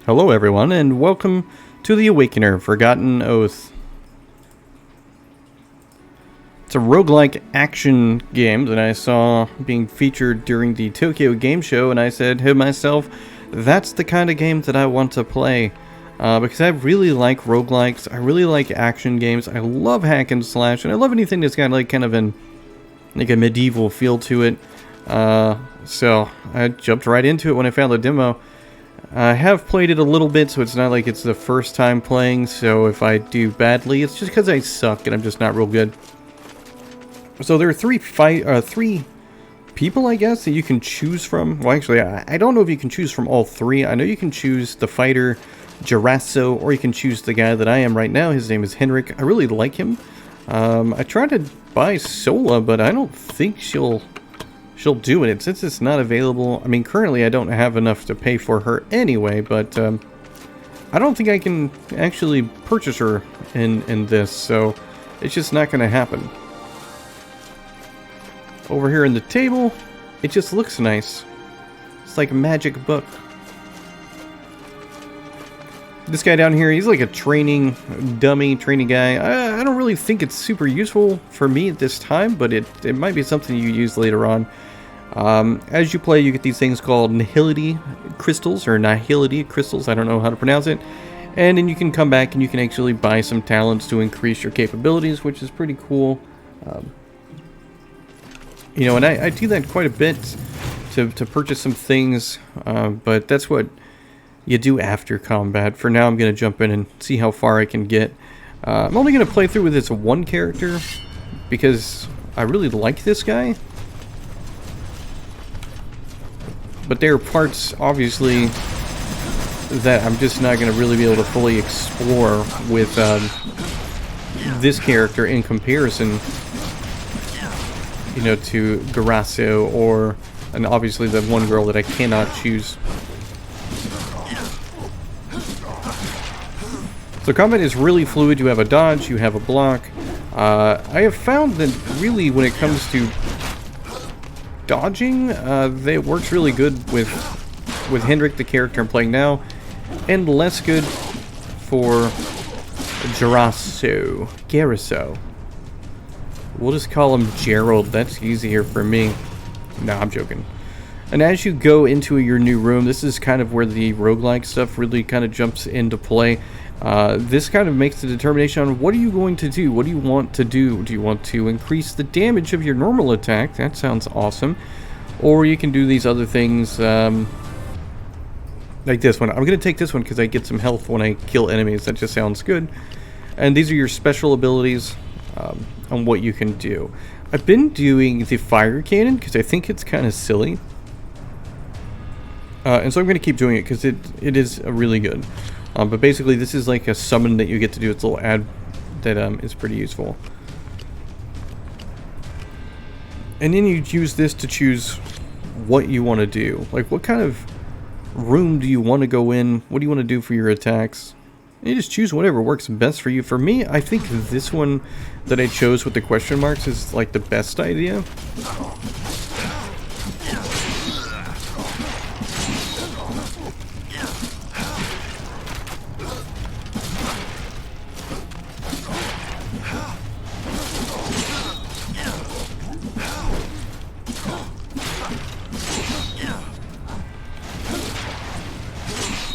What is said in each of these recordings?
Hello everyone, and welcome to the Awakener, Forgotten Oath. It's a roguelike action game that I saw being featured during the Tokyo Game Show, and I said to myself, that's the kind of game that I want to play. Because I really like roguelikes, I really like action games, I love hack and slash, and I love anything that's got like kind of a medieval feel to it. So I jumped right into it when I found the demo. I have played it a little bit, so it's not like it's the first time playing, so if I do badly, it's just because I suck and I'm just not real good. So there are three people, I guess, that you can choose from. Well, actually, I don't know if you can choose from all three. I know you can choose the fighter, Girasso, or you can choose the guy that I am right now. His name is Henrik. I really like him. I tried to buy Sola, but I don't think she'll do it. Since it's not available, I mean, currently I don't have enough to pay for her anyway, but I don't think I can actually purchase her in this, so it's just not going to happen. Over here in the table, it just looks nice. It's like a magic book. This guy down here, he's like a training guy. I don't really think it's super useful for me at this time, but it might be something you use later on. As you play, you get these things called nihility crystals, I don't know how to pronounce it. And then you can come back and you can actually buy some talents to increase your capabilities, which is pretty cool. You know, and I do that quite a bit to purchase some things, but that's what you do after combat. For now, I'm going to jump in and see how far I can get. I'm only going to play through with this one character because I really like this guy. But there are parts, obviously, that I'm just not going to really be able to fully explore with this character in comparison, you know, to Girasso and obviously the one girl that I cannot choose. So combat is really fluid. You have a dodge, you have a block. I have found that really when it comes to dodging, it works really good with Henrik, the character I'm playing now, and less good for Girasso. We'll just call him Gerald. That's easier for me. No, I'm joking. And as you go into your new room, this is kind of where the roguelike stuff really kind of jumps into play. This kind of makes the determination on what are you going to do? What do you want to do? Do you want to increase the damage of your normal attack? That sounds awesome. Or you can do these other things, like this one. I'm going to take this one because I get some health when I kill enemies. That just sounds good. And these are your special abilities on what you can do. I've been doing the fire cannon because I think it's kind of silly. And so I'm going to keep doing it because it is really good. But basically, this is like a summon that you get to do. It's a little ad that is pretty useful. And then you use this to choose what you want to do. Like, what kind of room do you want to go in? What do you want to do for your attacks? And you just choose whatever works best for you. For me, I think this one that I chose with the question marks is like the best idea.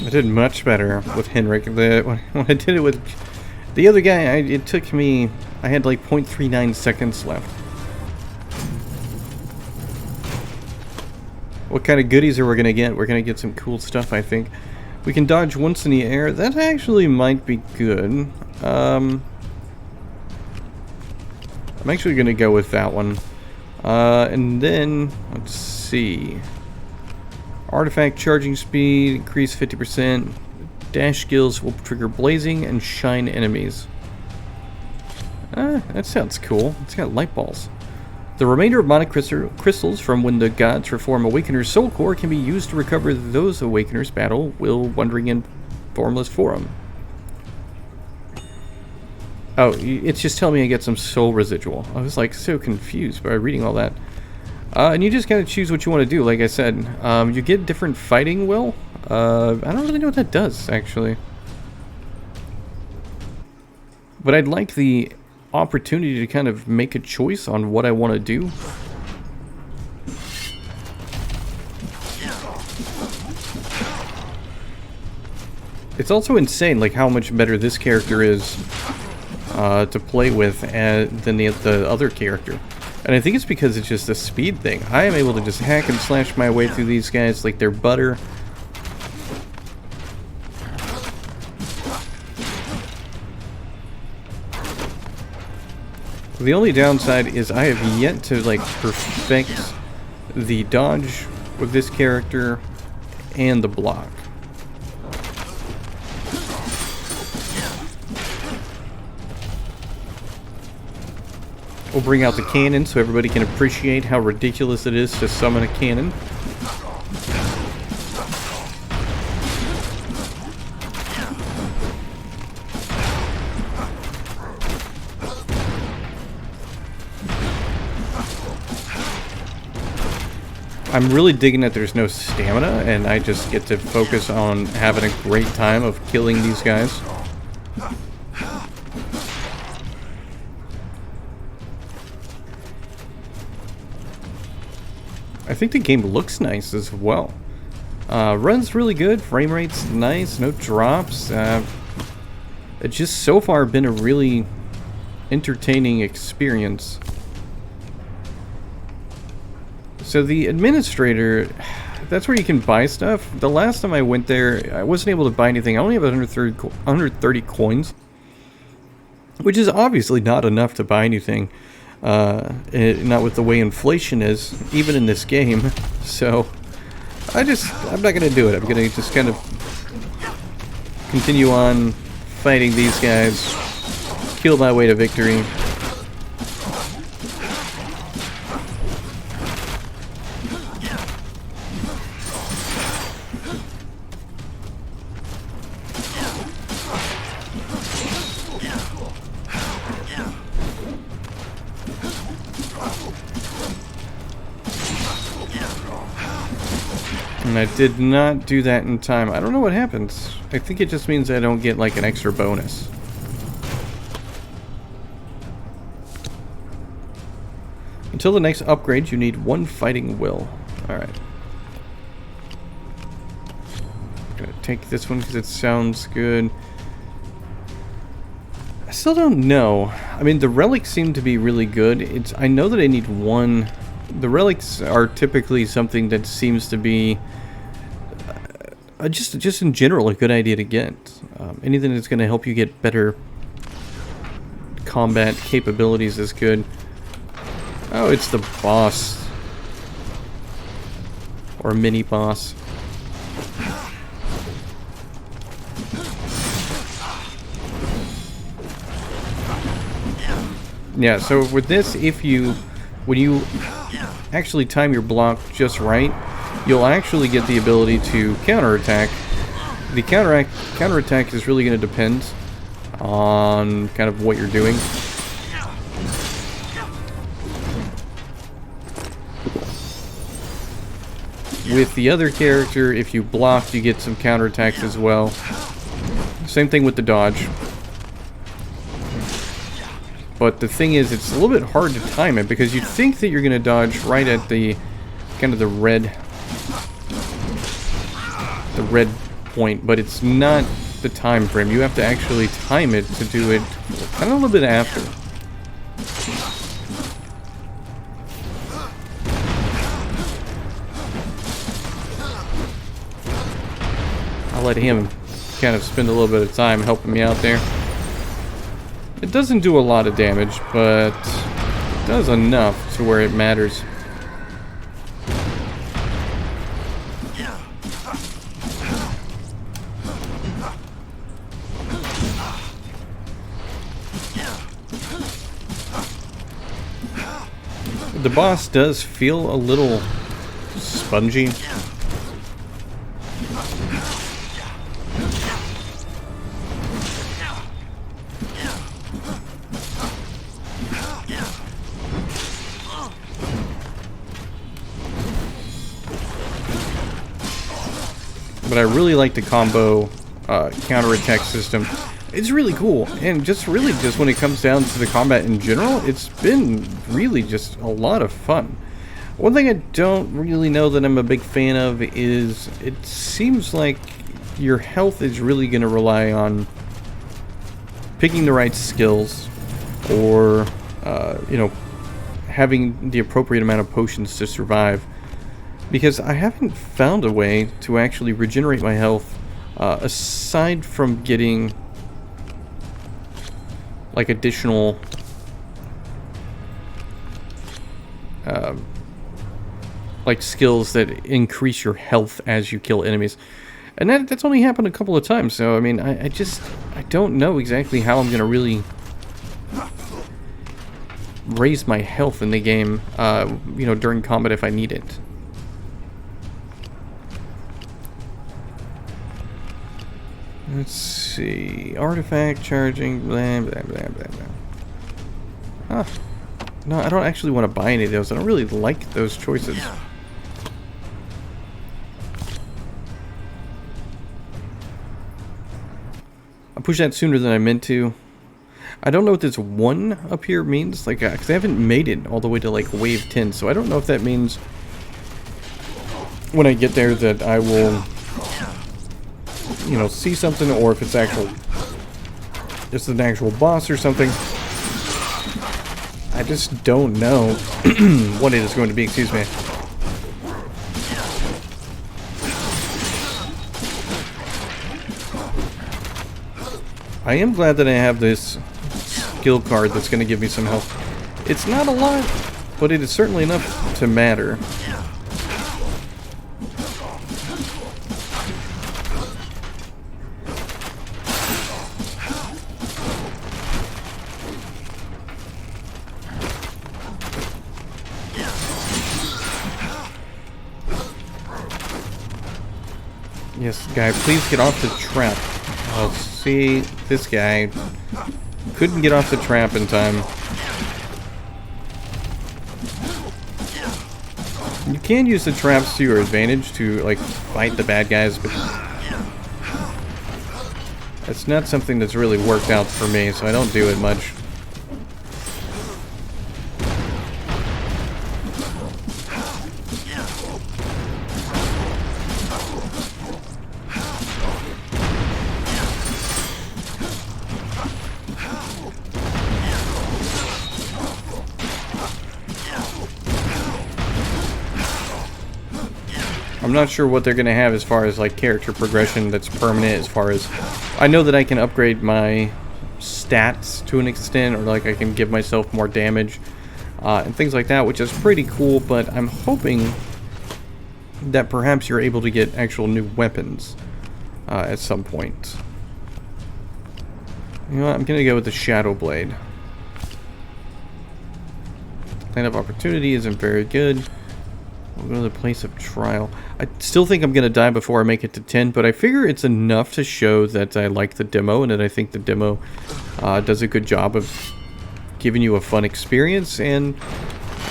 I did much better with Henrik. When I did it with the other guy, it took me... I had like 0.39 seconds left. What kind of goodies are we going to get? We're going to get some cool stuff, I think. We can dodge once in the air. That actually might be good. I'm actually going to go with that one. And then, let's see... Artifact charging speed, increase 50%. Dash skills will trigger blazing and shine enemies. That sounds cool. It's got light balls. The remainder of mana crystals from when the gods reform Awakener's soul core can be used to recover those Awakeners battle while wandering in formless form. Oh, it's just telling me I get some soul residual. I was like so confused by reading all that. And you just gotta choose what you want to do. Like I said, you get different fighting will. I don't really know what that does, actually. But I'd like the opportunity to kind of make a choice on what I want to do. It's also insane, like, how much better this character is to play with than the other character. And I think it's because it's just a speed thing. I am able to just hack and slash my way through these guys like they're butter. The only downside is I have yet to, like, perfect the dodge with this character and the block. We'll bring out the cannon so everybody can appreciate how ridiculous it is to summon a cannon. I'm really digging that there's no stamina and I just get to focus on having a great time of killing these guys. I think the game looks nice as well. Runs really good, frame rate's nice, no drops. It's just so far been a really entertaining experience. So the administrator, that's where you can buy stuff. The last time I went there, I wasn't able to buy anything. I only have 130 coins, which is obviously not enough to buy anything. Not with the way inflation is, even in this game. So I'm not gonna do it. I'm gonna just kind of continue on fighting these guys, kill my way to victory. And I did not do that in time. I don't know what happens. I think it just means I don't get like an extra bonus. Until the next upgrade, you need 1 fighting will. Alright. I'm gonna take this one because it sounds good. I still don't know. I mean, the relics seem to be really good. I know that I need 1. The relics are typically something that seems to be just in general a good idea to get. Anything that's going to help you get better combat capabilities is good. Oh, it's the boss. Or mini boss. Yeah, so with this, when you actually time your block just right, you'll actually get the ability to counterattack. The counterattack is really going to depend on kind of what you're doing. With the other character, if you block, you get some counterattacks as well. Same thing with the dodge. But the thing is, it's a little bit hard to time it because you think that you're going to dodge right at the kind of the red point, but it's not the time frame. You have to actually time it to do it kind of a little bit after. I'll let him kind of spend a little bit of time helping me out there. It doesn't do a lot of damage, but it does enough to where it matters. The boss does feel a little spongy. but I really like the combo counterattack system. It's really cool, and just when it comes down to the combat in general, it's been really just a lot of fun. One thing I don't really know that I'm a big fan of is it seems like your health is really going to rely on picking the right skills, or you know, having the appropriate amount of potions to survive. Because I haven't found a way to actually regenerate my health aside from getting like additional like skills that increase your health as you kill enemies. And that's only happened a couple of times, so I mean, I don't know exactly how I'm gonna really raise my health in the game, you know, during combat if I need it. Let's see, artifact charging, blah blah blah blah blah. Huh. No, I don't actually want to buy any of those. I don't really like those choices. I pushed that sooner than I meant to. I don't know what this 1 up here means, like, because I haven't made it all the way to, like, wave 10, so I don't know if that means when I get there that I will, you know, see something, or if it's an actual boss or something. I just don't know what it is going to be, excuse me. I am glad that I have this skill card that's going to give me some health. It's not a lot, but it is certainly enough to matter. Yes, guy, please get off the trap. Oh, see, this guy couldn't get off the trap in time. You can use the traps to your advantage to, like, fight the bad guys, but that's not something that's really worked out for me, so I don't do it much. I'm not sure what they're going to have as far as like character progression that's permanent, as far as I know that I can upgrade my stats to an extent, or like I can give myself more damage and things like that, which is pretty cool, but I'm hoping that perhaps you're able to get actual new weapons at some point. You know what, I'm going to go with the Shadow Blade. Land of Opportunity isn't very good. We'll go to the place of trial. I still think I'm going to die before I make it to 10, but I figure it's enough to show that I like the demo, and that I think the demo does a good job of giving you a fun experience, and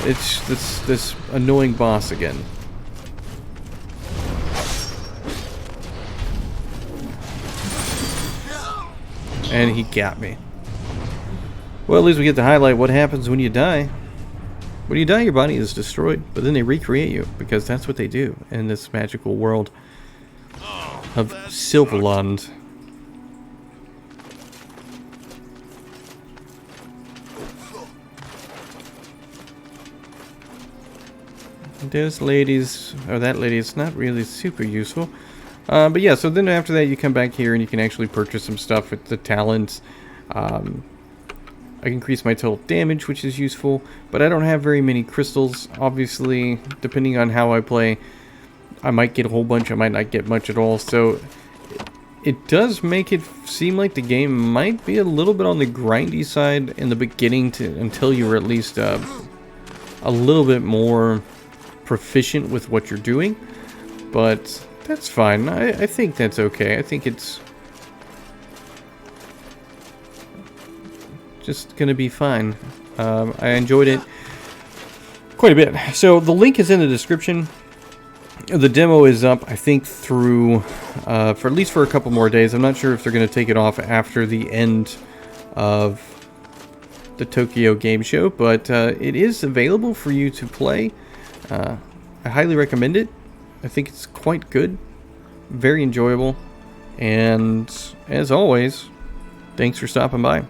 it's this annoying boss again. And he got me. Well, at least we get to highlight what happens when you die. When you die, your body is destroyed, but then they recreate you, because that's what they do in this magical world of Silverland. Those ladies, or that lady, is not really super useful. But yeah, so then after that you come back here and you can actually purchase some stuff with the talents. I can increase my total damage, which is useful, but I don't have very many crystals. Obviously, depending on how I play, I might get a whole bunch, I might not get much at all. So it does make it seem like the game might be a little bit on the grindy side in the beginning, until you're at least a little bit more proficient with what you're doing. But that's fine. I think that's okay. I think it's just gonna be fine. I enjoyed it quite a bit. So the link is in the description. The demo is up, I think, through for at least for a couple more days. I'm not sure if they're going to take it off after the end of the Tokyo Game Show, but it is available for you to play. I highly recommend it. I think it's quite good, very enjoyable, and as always, thanks for stopping by.